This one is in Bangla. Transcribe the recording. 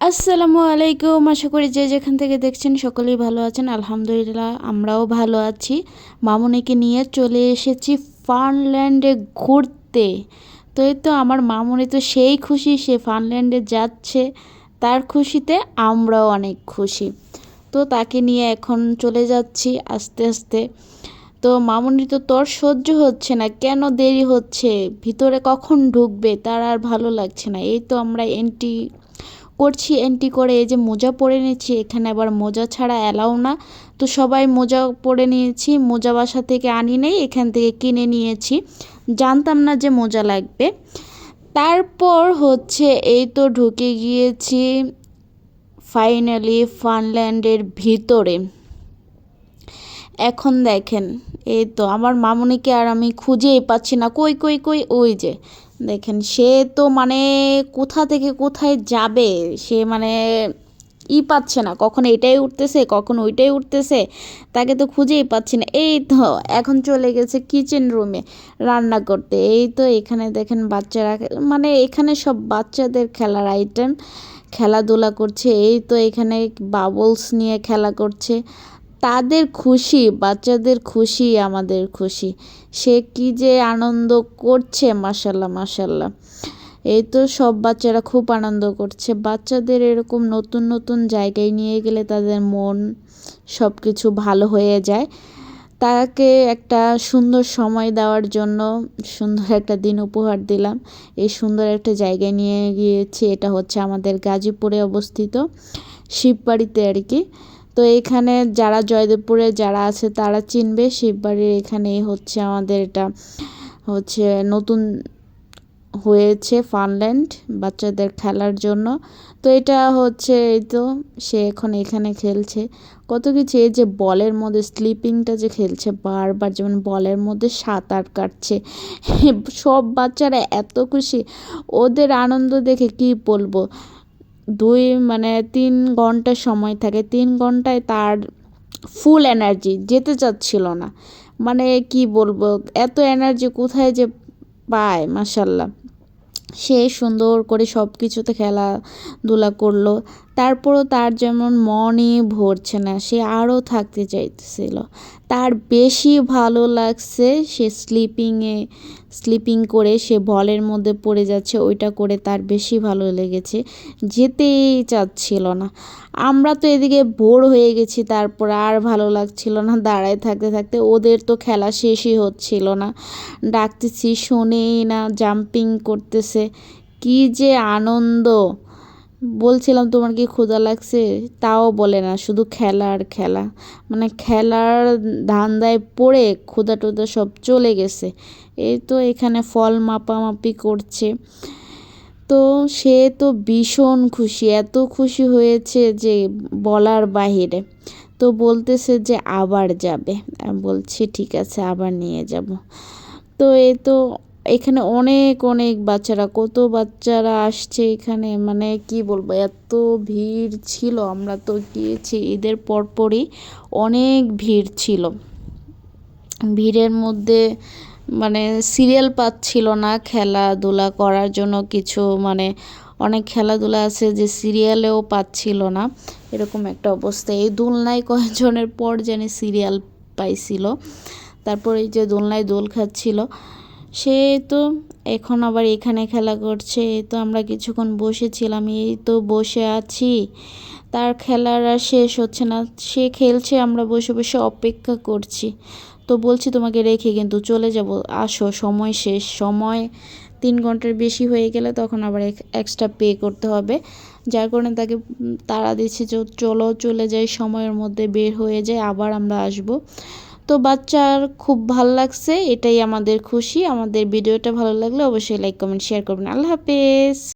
আসসালামু আলাইকুম। আশা করি যে যেখান থেকে দেখছেন সকলেই ভালো আছেন। আলহামদুলিল্লাহ আমরাও ভালো আছি। মামুনিকে নিয়ে চলে এসেছি ফানল্যান্ডে ঘুরতে। তো এই তো আমার মামুনি তো সেই খুশি, সে ফানল্যান্ডে যাচ্ছে। তার খুশিতে আমরাও অনেক খুশি। তো তাকে নিয়ে এখন চলে যাচ্ছি আস্তে আস্তে। তো মামুনি তো তোর সহ্য হচ্ছে না, কেন দেরি হচ্ছে, ভিতরে কখন ঢুকবে তার আর ভালো লাগছে না। এই তো আমরা এন্ট্রি করে এই যে মোজা পরে নিচ্ছি, এখানে আবার মোজা ছাড়া অ্যালাউ না। তো সবাই মোজা পরে নিয়েছি, মোজা বাসা থেকে আনি নেই, এখান থেকে কিনে নিয়েছি, জানতাম না যে মোজা লাগবে। তারপর হচ্ছে এই তো ঢুকে গিয়েছি ফাইনালি ফানল্যান্ডের ভিতরে। এখন দেখেন এই তো আমার মামুনিকে আর আমি খুঁজেই পাচ্ছি না, কই কই কই, ওই যে দেখেন সে তো মানে কোথা থেকে কোথায় যাবে, সে মানে পাচ্ছে না, কখন এটাই উঠতেছে কখন ওইটাই উঠতেছে, তাকে তো খুঁজেই পাচ্ছি না। এই তো এখন চলে গেছে কিচেন রুমে রান্না করতে। এই তো এখানে দেখেন বাচ্চারা, মানে এখানে সব বাচ্চাদের খেলার আইটেম, খেলাধুলা করছে। এই তো এখানে বাবলস নিয়ে খেলা করছে। তাদের খুশি, বাচ্চাদের খুশি আমাদের খুশি। সে কি যে আনন্দ করছে, মাশাল্লাহ মাশাল্লাহ। এই তো সব বাচ্চারা খুব আনন্দ করছে। বাচ্চাদের এরকম নতুন নতুন জায়গায় নিয়ে গেলে তাদের মন সব কিছু ভালো হয়ে যায়। তাকে একটা সুন্দর সময় দেওয়ার জন্য সুন্দর একটা দিন উপহার দিলাম। এই সুন্দর একটা জায়গায় নিয়ে গিয়েছি, এটা হচ্ছে আমাদের গাজীপুরে অবস্থিত শিববাড়িতে আর কি। তো এখানে যারা জয়দেবপুরে যারা আছে তারা চিনবে, শিববাড়ির এখানেই হচ্ছে আমাদের এটা হচ্ছে নতুন হয়েছে ফানল্যান্ড বাচ্চাদের খেলার জন্য। তো এটা হচ্ছে এই তো সে এখন এখানে খেলছে কত কিছু। এই যে বলের মধ্যে স্লিপিংটা যে খেলছে বারবার, যেমন বলের মধ্যে সাঁতার কাটছে। সব বাচ্চারা এত খুশি, ওদের আনন্দ দেখে কি বলবো। মানে 3 ঘন্টা সময় থাকে, 3 ঘন্টায় তার ফুল এনার্জি, যেতে চাচ্ছিল না। মানে কি বলবো, এত এনার্জি কোথায় যে পায়, মাশাল্লাহ। সে সুন্দর করে সব কিছুতে খেলাধুলা করলো। তারপরও তার যেমন মনই ভরছে না, সে আরও থাকতে চাইতেছিল। তার বেশি ভালো লাগছে, সে স্লিপিং করে সে বলের মধ্যে পড়ে যাচ্ছে, ওইটা করে তার বেশি ভালো লেগেছে, যেতেই চাচ্ছিল না। আমরা তো এদিকে বোর হয়ে গেছি, তারপর আর ভালো লাগছিল না দাঁড়ায় থাকতে থাকতে। ওদের তো খেলা শেষই হচ্ছিল না, ডাকতেছি শোনেই না, জাম্পিং করতেছে। কি যে আনন্দ! বলছিলাম তোমার কি ক্ষুধা লাগছে, তাও বলে না, শুধু খেলা আর খেলা। মানে খেলার ধান্দায় পড়ে ক্ষুধা টুধা সব চলে গেছে। এই তো এখানে ফল মাপামাপি করছে। তো সে তো ভীষণ খুশি, এত খুশি হয়েছে যে বলার বাহিরে। তো বলতেছে যে আবার যাবে। আমি বলছি ঠিক আছে, আবার নিয়ে যাব। তো এই তো এখানে অনেক অনেক বাচ্চারা, কত বাচ্চারা আসছে এখানে, মানে কি বলবো, এত ভিড় ছিল। আমরা তো গিয়েছি ঈদের পরপরই, অনেক ভিড় ছিল। ভিড়ের মধ্যে মানে সিরিয়াল পাচ্ছিল না খেলাধুলা করার জন্য কিছু, মানে অনেক খেলাধুলা আছে যে সিরিয়ালেও পাচ্ছিল না, এরকম একটা অবস্থা। এই দোলনায় কয়েকজনের পর জানি সিরিয়াল পাইছিল। তারপর এই যে দোলনায় দোল খাচ্ছিল সে। তো এখন আবার এখানে খেলা করছে। এই তো আমরা কিছুক্ষণ বসেছিলাম, এই তো বসে আছি, তার খেলার আর শেষ হচ্ছে না, সে খেলছে, আমরা বসে বসে অপেক্ষা করছি। তো বলছি তোমাকে রেখে কিন্তু চলে যাব, আসো, সময় শেষ। সময় 3 ঘন্টার বেশি হয়ে গেলে তখন আবার এক্সট্রা পে করতে হবে। যার কারণে তাকে তাড়া দিচ্ছি যে চলো, চলে যাই, সময়ের মধ্যে বের হয়ে যায়, আবার আমরা আসব। তো বাচ্চার খুব ভালো লাগছে, এটাই আমাদের খুশি। আমাদের ভিডিওটা ভালো লাগলে অবশ্যই লাইক কমেন্ট শেয়ার করবেন। আল্লাহ হাফেজ।